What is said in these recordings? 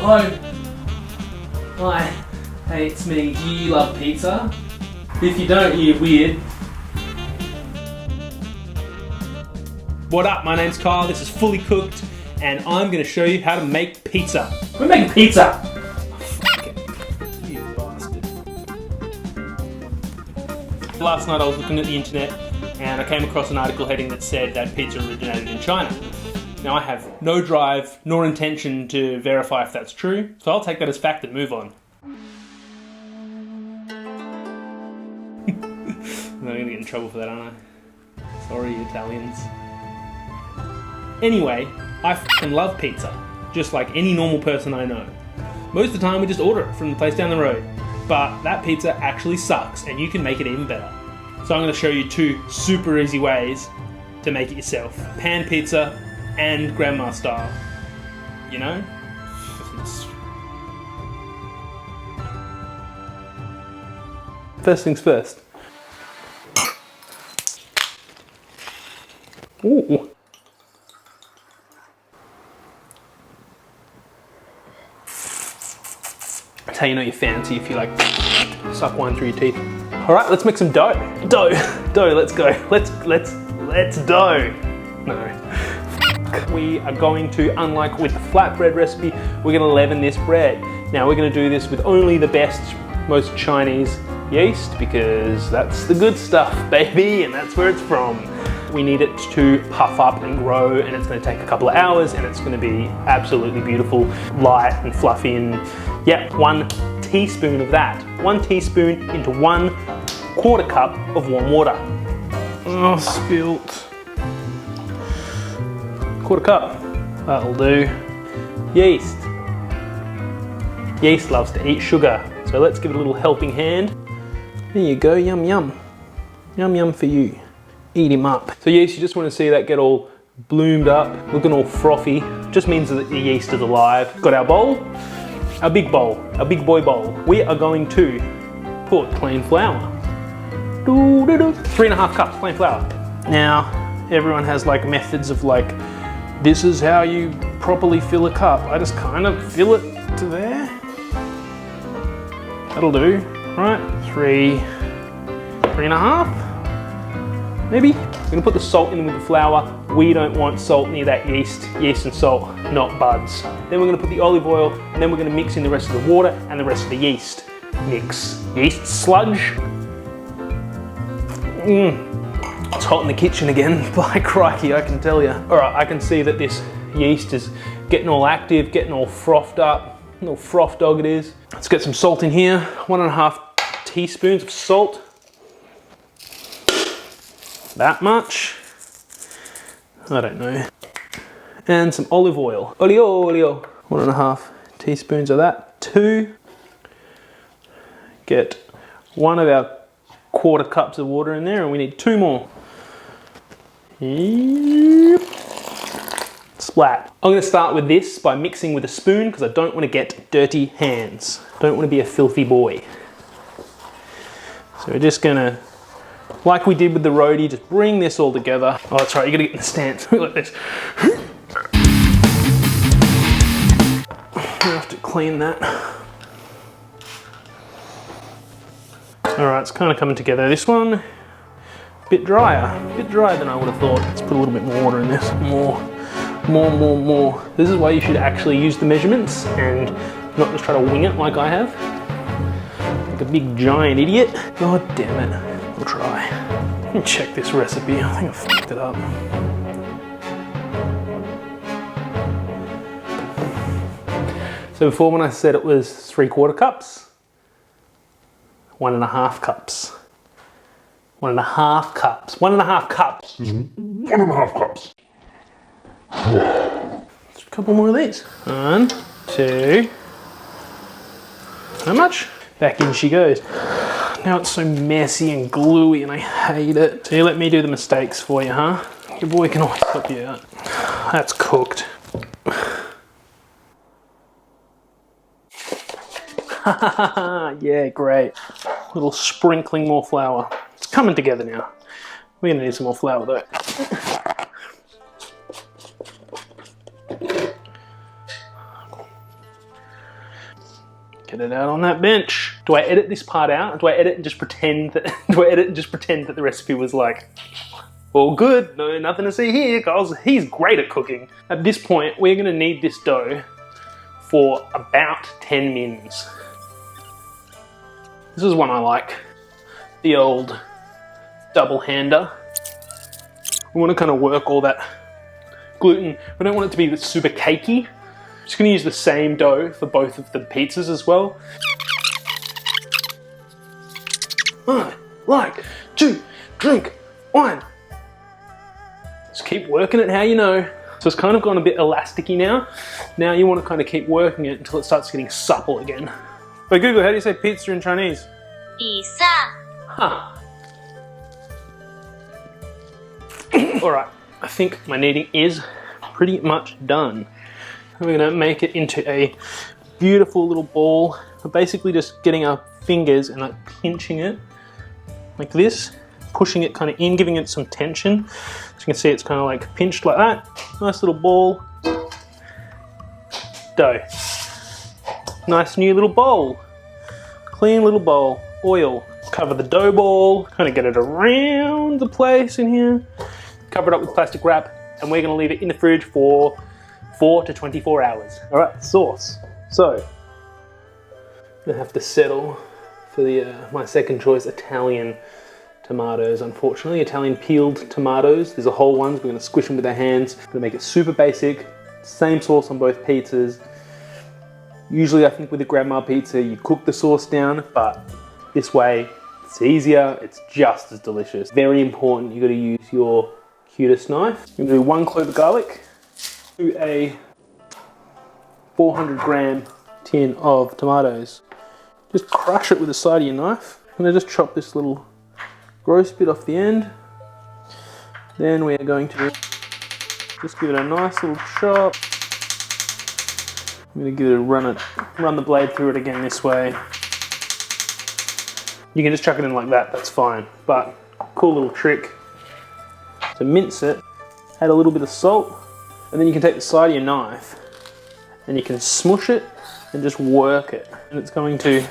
Hello. Hi. Hey, it's me. Do you love pizza? If you don't, you're weird. What up? My name's Kyle. This is Fully Cooked, and I'm going to show you how to make pizza. We're making pizza. You bastard. Last night I was looking at the internet and I came across an article heading that said that pizza originated in China. Now I have no drive nor intention to verify if that's true, so I'll take that as fact and move on. I'm going to get in trouble for that, aren't I? Sorry, Italians. Anyway, I f***ing love pizza, just like any normal person I know. Most of the time we just order it from the place down the road, but that pizza actually sucks and you can make it even better. So I'm going to show you two super easy ways to make it yourself. Pan pizza and grandma style. You know? First things first. Ooh. That's how you know you're fancy, if you like suck wine through your teeth. All right, let's make some dough. Dough, let's go. Let's dough. No. We are going to, unlike with the flatbread recipe, we're gonna leaven this bread. Now we're gonna do this with only the best, most Chinese yeast, because that's the good stuff, baby, and that's where it's from. We need it to puff up and grow, and it's going to take a couple of hours, and it's going to be absolutely beautiful, light and fluffy, and yeah, 1 teaspoon of that. 1 teaspoon into 1/4 cup of warm water. Oh, spilt. 1/4 cup, that'll do. Yeast. Yeast loves to eat sugar, so let's give it a little helping hand. There you go, yum yum. Yum yum for you. Eat him up. So yeast, you just want to see that get all bloomed up, looking all frothy. Just means that the yeast is alive. Got our bowl, our big boy bowl. We are going to put plain flour. 3.5 cups plain flour. Now, everyone has like methods of like, this is how you properly fill a cup. I just kind of fill it to there. That'll do, right? 3.5. Maybe. We're gonna put the salt in with the flour. We don't want salt near that yeast. Yeast and salt, not buds. Then we're gonna put the olive oil, and then we're gonna mix in the rest of the water and the rest of the yeast. Mix. Yeast sludge. It's hot in the kitchen again. By crikey, I can tell you. All right, I can see that this yeast is getting all active, getting all frothed up. A little froth dog it is. Let's get some salt in here. 1.5 teaspoons of salt. That much. I don't know. And some olive oil. Olio. 1.5 teaspoons of that. 2. Get 1 of our 1/4 cups of water in there, and we need 2 more. Yep. Splat. I'm going to start with this by mixing with a spoon because I don't want to get dirty hands. Don't want to be a filthy boy. So we're just going to, like we did with the roadie, just bring this all together. Oh, that's right, you gotta get in the stance, like this. I have to clean that. All right, it's kind of coming together. This one, a bit drier than I would have thought. Let's put a little bit more water in this. More. This is why you should actually use the measurements and not just try to wing it like I have. Like a big giant idiot. God damn it. We'll try. Let me check this recipe. I think I fucked it up. So before, when I said it was 3/4 cups, 1.5 cups. 1.5 cups. 1.5 cups. 1.5 cups. Just a couple more of these. 1, 2. How much? Back in she goes. Now it's so messy and gluey and I hate it. So you let me do the mistakes for you, huh? Your boy can always help you out. That's cooked. Yeah, great. A little sprinkling more flour. It's coming together now. We're gonna need some more flour though. Get it out on that bench. Do I edit this part out? Do I edit and just pretend that the recipe was like, all good, no, nothing to see here, because he's great at cooking. At this point, we're gonna need this dough for about 10 mins. This is one I like, the old double hander. We want to kind of work all that gluten. We don't want it to be super cakey. I'm just going to use the same dough for both of the pizzas as well. 1, like, 2, drink, 1. Just keep working it how you know. So it's kind of gone a bit elasticy now. Now you want to kind of keep working it until it starts getting supple again. But Google, how do you say pizza in Chinese? Pizza. Huh. Alright, I think my kneading is pretty much done. We're going to make it into a beautiful little ball. We're basically just getting our fingers and like pinching it like this, pushing it kind of in, giving it some tension. So you can see it's kind of like pinched like that. Nice little ball. Dough. Nice new little bowl. Clean little bowl. Oil. Cover the dough ball, kind of get it around the place in here. Cover it up with plastic wrap, and we're gonna leave it in the fridge for 4 to 24 hours. All right, sauce. So, I'm gonna have to settle for the my second choice, Italian tomatoes. Unfortunately, Italian peeled tomatoes. These are whole ones. We're gonna squish them with our hands. Gonna make it super basic. Same sauce on both pizzas. Usually, I think with a grandma pizza, you cook the sauce down, but this way, it's easier. It's just as delicious. Very important. You got to use your cutest knife. You're gonna do 1 clove of garlic to a 400 gram tin of tomatoes. Just crush it with the side of your knife. I'm gonna just chop this little gross bit off the end. Then we are going to just give it a nice little chop. I'm gonna give it a run the blade through it again this way. You can just chuck it in like that, that's fine. But cool little trick. To mince it, add a little bit of salt, and then you can take the side of your knife and you can smush it and just work it. And it's going to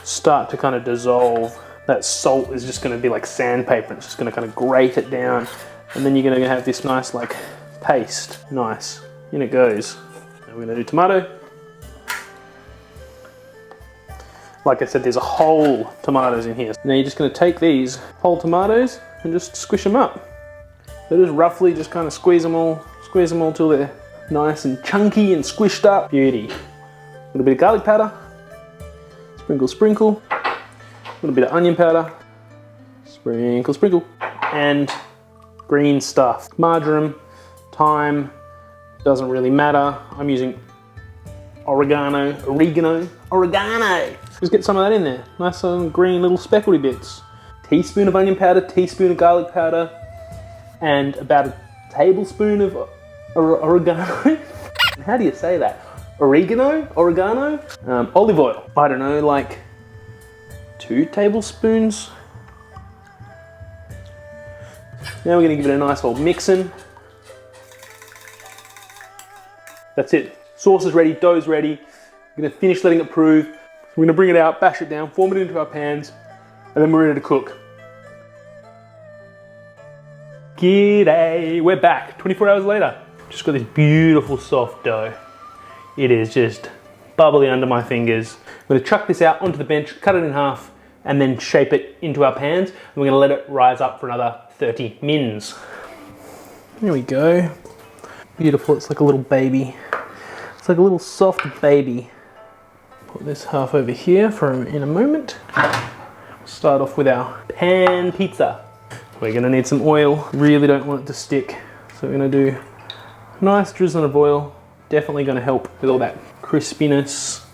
start to kind of dissolve. That salt is just going to be like sandpaper. It's just going to kind of grate it down. And then you're going to have this nice like paste. Nice. In it goes. And we're going to do tomato. Like I said, there's a whole tomatoes in here. Now you're just going to take these whole tomatoes and just squish them up. So just roughly just kind of squeeze them all till they're nice and chunky and squished up. Beauty. A little bit of garlic powder. Sprinkle, sprinkle. A little bit of onion powder. Sprinkle, sprinkle. And green stuff. Marjoram, thyme, doesn't really matter. I'm using oregano. Just get some of that in there. Nice green little speckledy bits. Teaspoon of onion powder, teaspoon of garlic powder, and about a tablespoon of oregano. How do you say that? Oregano? Olive oil. I don't know, like 2 tablespoons. Now we're gonna give it a nice old mixing. That's it. Sauce is ready, dough's ready. We're gonna finish letting it prove. We're gonna bring it out, bash it down, form it into our pans, and then we're ready to cook. G'day, we're back 24 hours later. Just got this beautiful soft dough. It is just bubbly under my fingers. I'm gonna chuck this out onto the bench, cut it in half, and then shape it into our pans. And we're gonna let it rise up for another 30 mins. There we go. Beautiful, it's like a little baby. It's like a little soft baby. Put this half over here for in a moment. Start off with our pan pizza. We're gonna need some oil. Really don't want it to stick. So we're gonna do a nice drizzling of oil. Definitely gonna help with all that crispiness.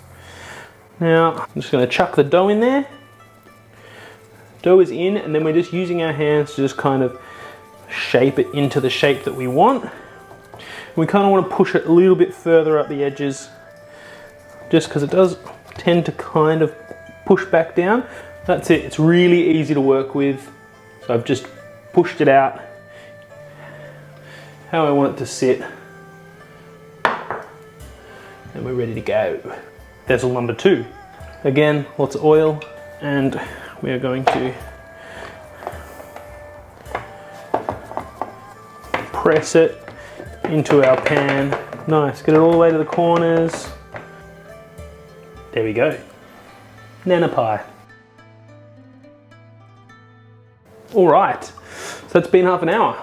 Now, I'm just gonna chuck the dough in there. Dough is in, and then we're just using our hands to just kind of shape it into the shape that we want. We kind of want to push it a little bit further up the edges, just because it does tend to kind of push back down. That's it, it's really easy to work with. So I've just pushed it out how I want it to sit. And we're ready to go. vessel number 2. Again, lots of oil, and we are going to press it into our pan. Nice, get it all the way to the corners. There we go. Nana pie. All right, so it's been half an hour.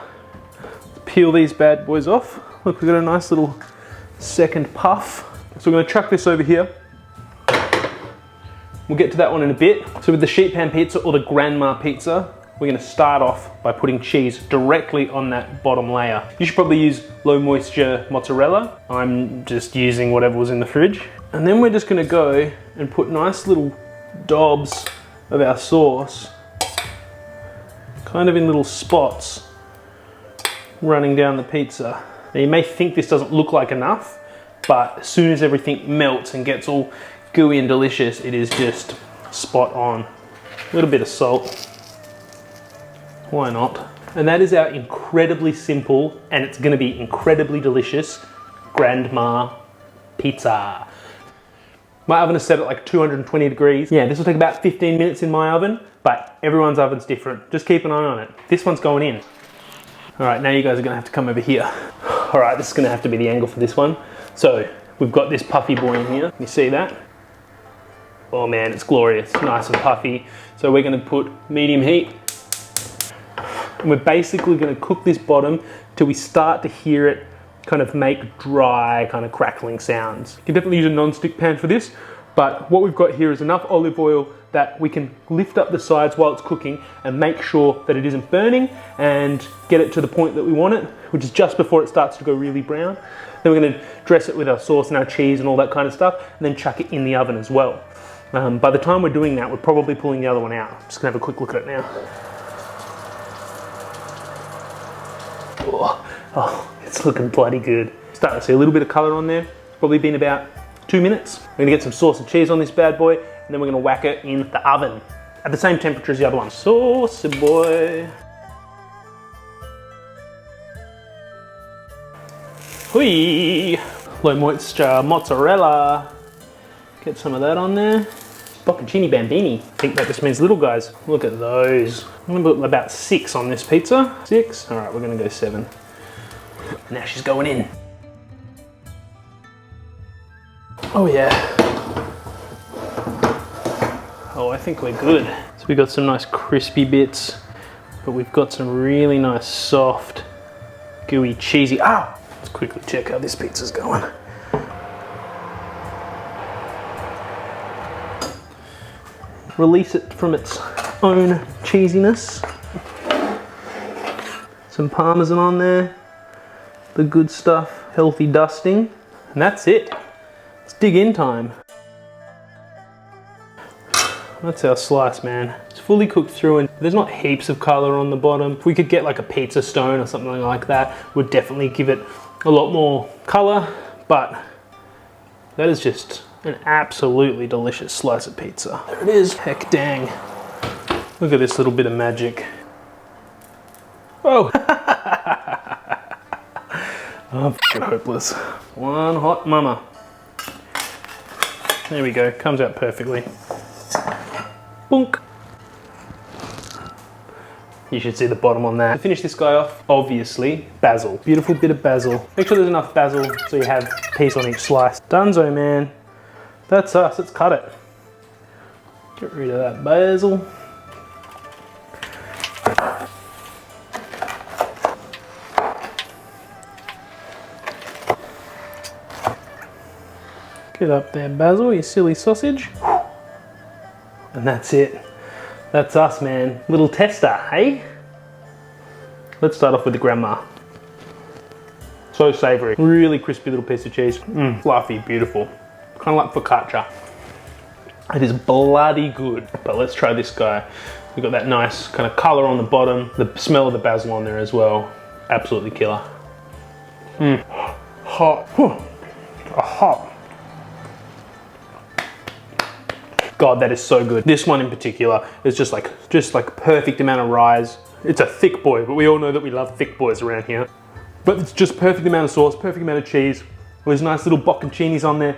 Let's peel these bad boys off. Look, we've got a nice little second puff. So we're gonna chuck this over here. We'll get to that one in a bit. So with the sheet pan pizza or the grandma pizza, we're gonna start off by putting cheese directly on that bottom layer. You should probably use low moisture mozzarella. I'm just using whatever was in the fridge. And then we're just gonna go and put nice little dobs of our sauce, kind of in little spots, running down the pizza. Now you may think this doesn't look like enough, but as soon as everything melts and gets all gooey and delicious, it is just spot on. A little bit of salt. Why not? And that is our incredibly simple, and it's gonna be incredibly delicious, grandma pizza. My oven is set at like 220 degrees. Yeah, this will take about 15 minutes in my oven, but everyone's oven's different. Just keep an eye on it. This one's going in. All right, now you guys are gonna have to come over here. All right, this is gonna have to be the angle for this one. So we've got this puffy boy in here. You see that? Oh man, it's glorious, nice and puffy. So we're gonna put medium heat. And we're basically gonna cook this bottom till we start to hear it kind of make dry, kind of crackling sounds. You can definitely use a non-stick pan for this, but what we've got here is enough olive oil that we can lift up the sides while it's cooking and make sure that it isn't burning and get it to the point that we want it, which is just before it starts to go really brown. Then we're gonna dress it with our sauce and our cheese and all that kind of stuff, and then chuck it in the oven as well. By the time we're doing that, we're probably pulling the other one out. I'm just gonna have a quick look at it now. Oh, it's looking bloody good. Starting to see a little bit of color on there. It's probably been about 2 minutes. We're gonna get some sauce and cheese on this bad boy, and then we're gonna whack it in the oven at the same temperature as the other one. Saucy boy. Hui! Low moisture mozzarella. Get some of that on there. Bocconcini bambini. I think that just means little guys. Look at those. I'm gonna put about 6 on this pizza. 6? All right, we're gonna go 7. Now she's going in. Oh yeah. Oh, I think we're good. So we've got some nice crispy bits, but we've got some really nice soft, gooey, cheesy. Ah! Let's quickly check how this pizza's going. Release it from its own cheesiness. Some parmesan on there. The good stuff, healthy dusting. And that's it. It's dig in time. That's our slice, man. It's fully cooked through and there's not heaps of color on the bottom. If we could get like a pizza stone or something like that, would definitely give it a lot more color, but that is just an absolutely delicious slice of pizza. There it is. Heck dang. Look at this little bit of magic. Oh! I'm hopeless. One hot mama. There we go. Comes out perfectly. Boonk. You should see the bottom on that. To finish this guy off, obviously, basil. Beautiful bit of basil. Make sure there's enough basil so you have a piece on each slice. Dunzo, man. That's us, let's cut it. Get rid of that basil. Get up there, basil, you silly sausage. And that's it. That's us, man. Little tester, hey? Let's start off with the grandma. So savory. Really crispy little piece of cheese. Fluffy, beautiful. Kind of like focaccia. It is bloody good. But let's try this guy. We've got that nice kind of color on the bottom. The smell of the basil on there as well. Absolutely killer. Hot. Hot. God, that is so good. This one in particular is just like perfect amount of rise. It's a thick boy, but we all know that we love thick boys around here. But it's just perfect amount of sauce, perfect amount of cheese. Those nice little bocconcinis on there.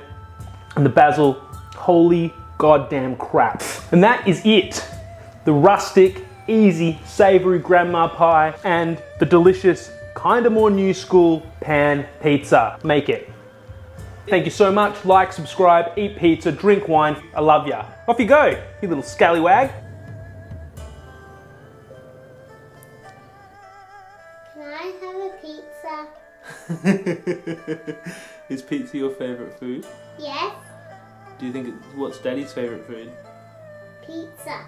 And the basil Holy goddamn crap. And that is it. The rustic, easy, savory grandma pie and the delicious, kinda more new school pan pizza. Make it. Thank you so much. Like, subscribe, eat pizza, drink wine. I love ya. Off you go, you little scallywag. Can I have a pizza? Is pizza your favourite food? Yes. Do you think what's Daddy's favourite food? Pizza.